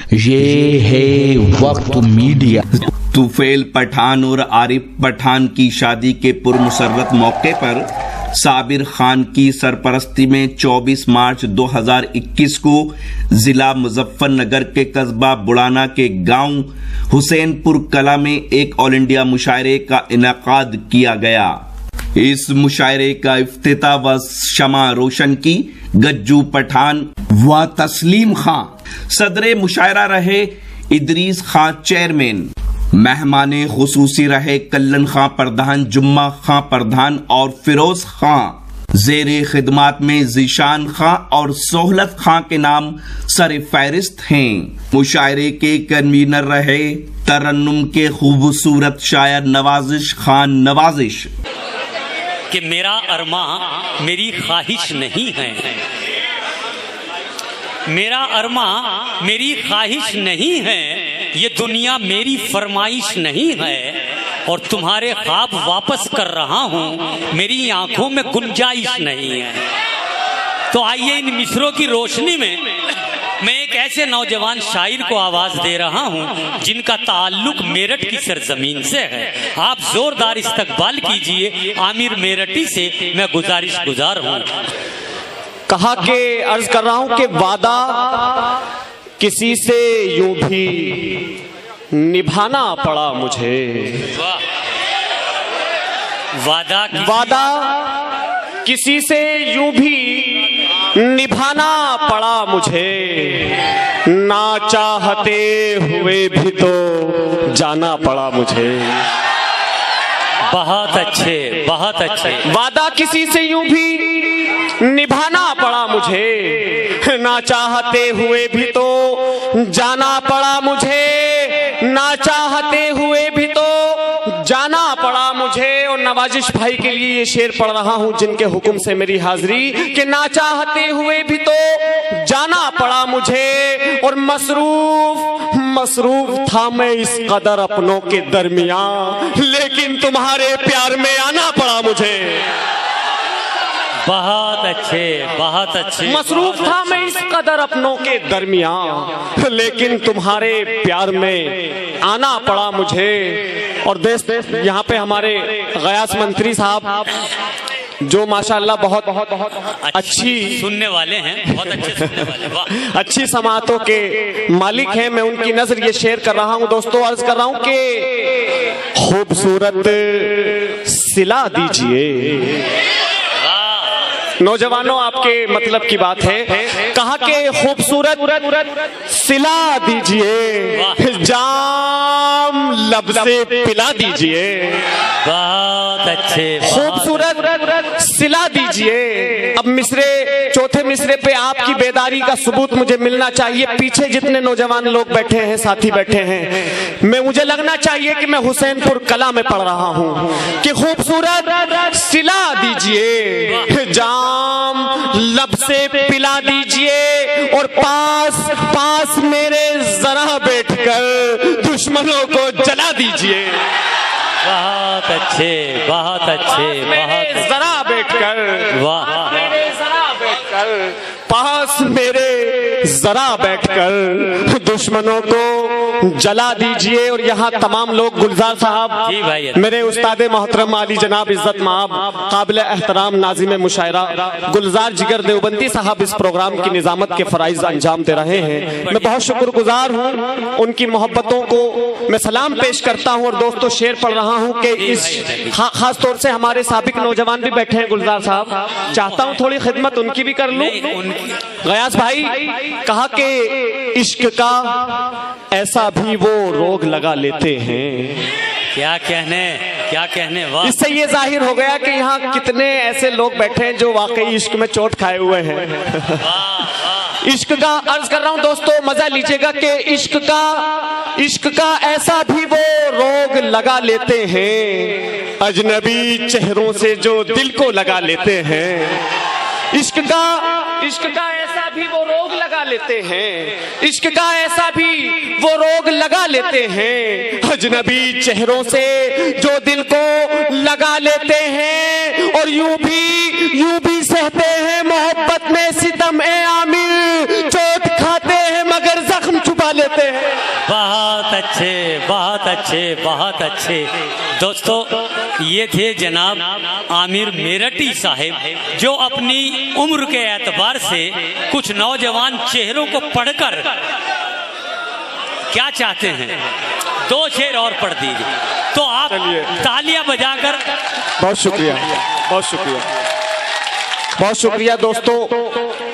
ये है वक्त मीडिया। तुफैल पठान और आरिफ पठान की शादी के पुरमसरत मौके पर साबिर खान की सरपरस्ती में 24 मार्च 2021 को जिला मुजफ्फरनगर के कस्बा बुड़ाना के गांव हुसैनपुर कला में एक ऑल इंडिया मुशायरे का इनेकाद किया गया। इस मुशायरे का इफ्तिताह व शमा रोशन की गज्जू पठान व तस्लीम खां, सदरे मुशायरा रहे इदरीस खां चेयरमैन, मेहमाने खुसूसी रहे कल्लन खां प्रधान, जुम्मा खां प्रधान और फिरोज खां। जेरे खिदमात में जीशान खां और सोहलत खां के नाम सर फहरिस्त हैं। मुशायरे के कन्वीनर रहे तरन्नुम के खूबसूरत शायर नवाजिश खान नवाजिश। कि मेरा अरमा मेरी ख्वाहिश नहीं है, मेरा अरमा मेरी ख्वाहिश नहीं है, ये दुनिया मेरी फरमाइश नहीं है, और तुम्हारे ख्वाब वापस कर रहा हूँ, मेरी आंखों में गुंजाइश नहीं है। तो आइए इन मिसरों की रोशनी में मैं एक ऐसे नौजवान शायर को आवाज दे रहा हूं जिनका ताल्लुक मेरठ की सरजमीन से है। आप जोरदार इस्तकबाल कीजिए आमिर मेरठी से मैं गुजारिश गुजार हूं। कहा के अर्ज कर रहा हूं कि वादा किसी से यूं भी निभाना पड़ा मुझे, वादा किसी से यूं भी निभाना पड़ा मुझे, ना चाहते हुए भी तो जाना पड़ा मुझे। बहुत अच्छे, बहुत अच्छे। वादा किसी से यूं भी निभाना पड़ा मुझे, ना चाहते हुए भी तो जाना पड़ा मुझे, ना चाहते हुए भी तो जाना पड़ा मुझे। और नवाजिश भाई के लिए ये शेर पढ़ रहा हूं जिनके हुक्म से मेरी हाजिरी, कि ना चाहते हुए भी तो जाना पड़ा मुझे, और मसरूफ था मैं इस कदर अपनों के दरमियान, लेकिन तुम्हारे प्यार में आना पड़ा मुझे। बहुत अच्छे, बहुत अच्छे। मसरूफ था मैं इस कदर अपनों के दरमियान, लेकिन तुम्हारे प्यार में आना पड़ा मुझे। और देश यहाँ पे हमारे गयास मंत्री साहब जो माशाअल्लाह बहुत बहुत बहुत अच्छी सुनने वाले हैं, बहुत अच्छे सुनने वाले, वाह। अच्छी समातों के मालिक हैं। मैं उनकी नजर ये शेयर कर रहा हूँ दोस्तों, अर्ज कर रहा हूँ कि खूबसूरत सिला दीजिए। नौजवानों आपके मतलब की बात है। कहा कि खूबसूरत सिला दीजिए, जाम लब से पिला दीजिए। बहुत अच्छे, खूबसूरत सिला दीजिए। अब मिसरे, चौथे मिसरे पे आपकी बेदारी का सबूत मुझे मिलना चाहिए। पीछे जितने नौजवान लोग बैठे हैं, साथी बैठे हैं, मुझे लगना चाहिए कि मैं हुसैनपुर कला में पढ़ रहा हूँ कि खूबसूरत सिला दीजिए, जाम लब से पिला दीजिए, और पास मेरे जरा बैठकर दुश्मनों को जला दीजिए। बहुत अच्छे, बहुत अच्छे, बहुत जरा बैठकर, वाह, पास मेरे जरा बैठकर दुश्मनों को जला दीजिए। और यहाँ तमाम लोग, गुलजार साहब जी भाई, मेरे उस्ताद मोहतरम आली जनाब इज्जत माब काबिल एहतराम नाज़िम मुशायरा गुलजार जिगर देवबंदी साहब इस प्रोग्राम की निजामत के फराइज अंजाम दे रहे हैं। मैं बहुत शुक्रगुजार हूँ, उनकी मोहब्बतों को मैं सलाम पेश करता हूँ। और दोस्तों शेर पढ़ रहा हूँ कि इस खास तौर से हमारे साबिक नौजवान भी बैठे हैं गुलजार साहब, चाहता हूँ थोड़ी खिदमत उनकी भी कर लूं। गयास भाई, कहा कि इश्क का ऐसा भी वो रोग लगा लेते हैं। क्या कहने, वाह। इससे ये जाहिर हो गया कि यहाँ कितने ऐसे लोग बैठे हैं जो वाकई इश्क में चोट खाए हुए हैं। इश्क का अर्ज कर रहा हूँ दोस्तों, मजा लीजिएगा कि इश्क का ऐसा भी वो रोग लगा लेते हैं, अजनबी चेहरों से जो दिल को लगा लेते हैं। इश्क का ऐसा भी वो रोग लगा लेते हैं, इश्क का ऐसा भी वो रोग लगा लेते हैं, अजनबी चेहरों से जो दिल को लगा लेते हैं। और यूं भी सहते हैं मोहब्बत में सितम ए आमिर, चोट खाते हैं मगर जख्म छुपा बुला लेते हैं। बहुत अच्छे, बहुत अच्छे, बहुत अच्छे। दोस्तों, ये थे जनाब आमिर मेरठी साहब, जो अपनी उम्र के एतबार से कुछ नौजवान चेहरों को पढ़कर क्या चाहते हैं, 2 शेर और पढ़ दीजिए तो आप तालियां बजाकर। बहुत शुक्रिया, बहुत शुक्रिया, बहुत शुक्रिया। दोस्तों,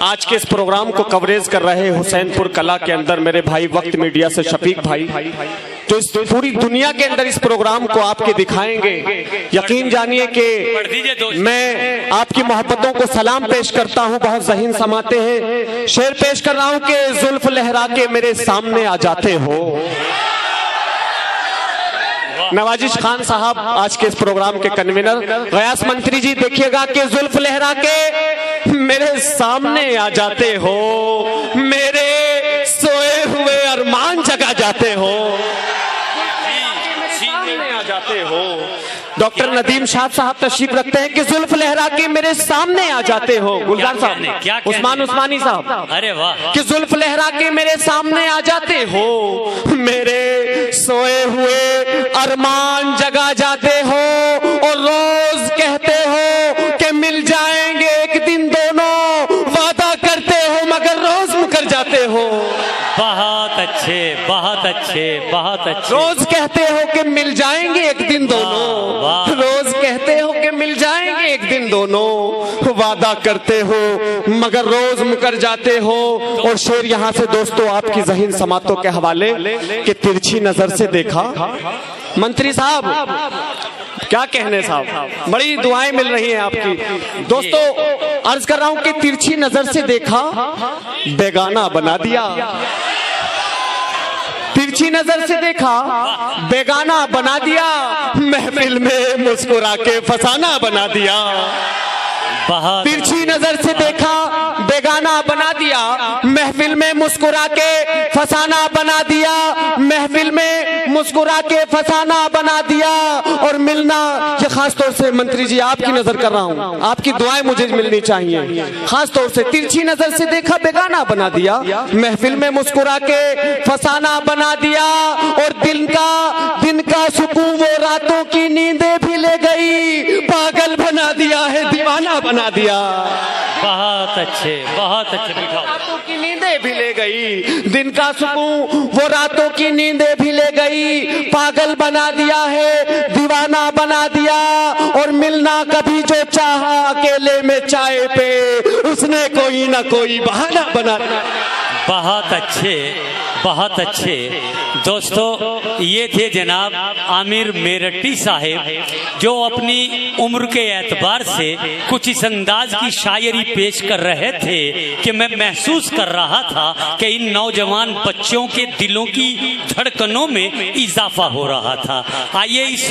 आज के इस प्रोग्राम को कवरेज कर रहे हुसैनपुर कला के अंदर मेरे भाई वक्त मीडिया से शफीक भाई, तो इस पूरी दुनिया के अंदर इस प्रोग्राम को आपके दिखाएंगे। यकीन जानिए कि मैं आपकी मोहब्बतों को सलाम पेश करता हूं, बहुत ज़हीन समाते हैं। शेर पेश कर रहा हूं कि जुल्फ लहरा के मेरे सामने आ जाते हो। नवाजिश खान साहब आज के इस प्रोग्राम के कन्वीनर। गयास मंत्री जी, देखिएगा कि जुल्फ लहरा के मेरे सामने आ जाते हो, मेरे सोए हुए अरमान जगा जाते हो, सामने आ जाते हो। डॉक्टर नदीम शाह साहब तशरीफ रखते हैं कि जुल्फ लहरा के मेरे सामने आ जाते हो। गुलजार साहब, उस्मान उस्मानी साहब, अरे वाह, कि जुल्फ लहरा के मेरे सामने आ जाते हो, मेरे सोए हुए अरमान जगा जाते हो, और रोज कहते हो कि मिल जाएंगे एक दिन दोनों, वादा करते हो मगर रोज मुकर जाते हो। बहुत अच्छे, बहुत अच्छे, बहुत अच्छे। रोज कहते हो कि मिल जाएंगे एक दिन दोनों, रोज कहते हो कि मिल जाएंगे एक दिन दोनों, वादा करते हो मगर रोज मुकर जाते हो। और शेर यहाँ से दोस्तों आपकी ज़हीन समातों के हवाले कि तिरछी नजर से देखा। मंत्री साहब क्या कहने साहब, बड़ी दुआएं मिल रही हैं आपकी। दोस्तों, अर्ज कर रहा हूं कि तिरछी नजर से देखा, बेगाना बना दिया। तिरछी नजर से देखा, बेगाना बना दिया, महफिल में मुस्कुरा के फसाना बना दिया। तिरछी नजर से देखा, बेगाना बना दिया, महफिल में मुस्कुरा के फसाना बना दिया, महफिल में मुस्कुरा के फसाना बना दिया। और मिलना, ये खास तौर से मंत्री जी आपकी नजर कर रहा हूँ, आपकी दुआएं मुझे मिलनी चाहिए। खास तौर से तिरछी नजर से देखा, बेगाना बना दिया, महफिल में मुस्कुरा के फसाना बना दिया। और दिन का सुकून वो रातों की नींदें भी ले गई, पागल बना दिया है, दीवाना बना दिया। बहुत अच्छे, बहुत अच्छे। रातों की नींदें भी ले गई, दिन का सुकून वो रातों की नींदें भी ले गई, पागल बना दिया है, दीवाना बना दिया। और मिलना कभी जो चाहा अकेले में चाय पे, उसने कोई ना कोई बहाना बना दिया। बहुत अच्छे, बहुत अच्छे। दोस्तों, ये थे जनाब आमिर मेरठी साहब, जो अपनी उम्र के एतबार से कुछ इस अंदाज की शायरी पेश कर रहे थे कि मैं महसूस कर रहा था कि इन नौजवान बच्चों के दिलों की धड़कनों में इजाफा हो रहा था। आइए इस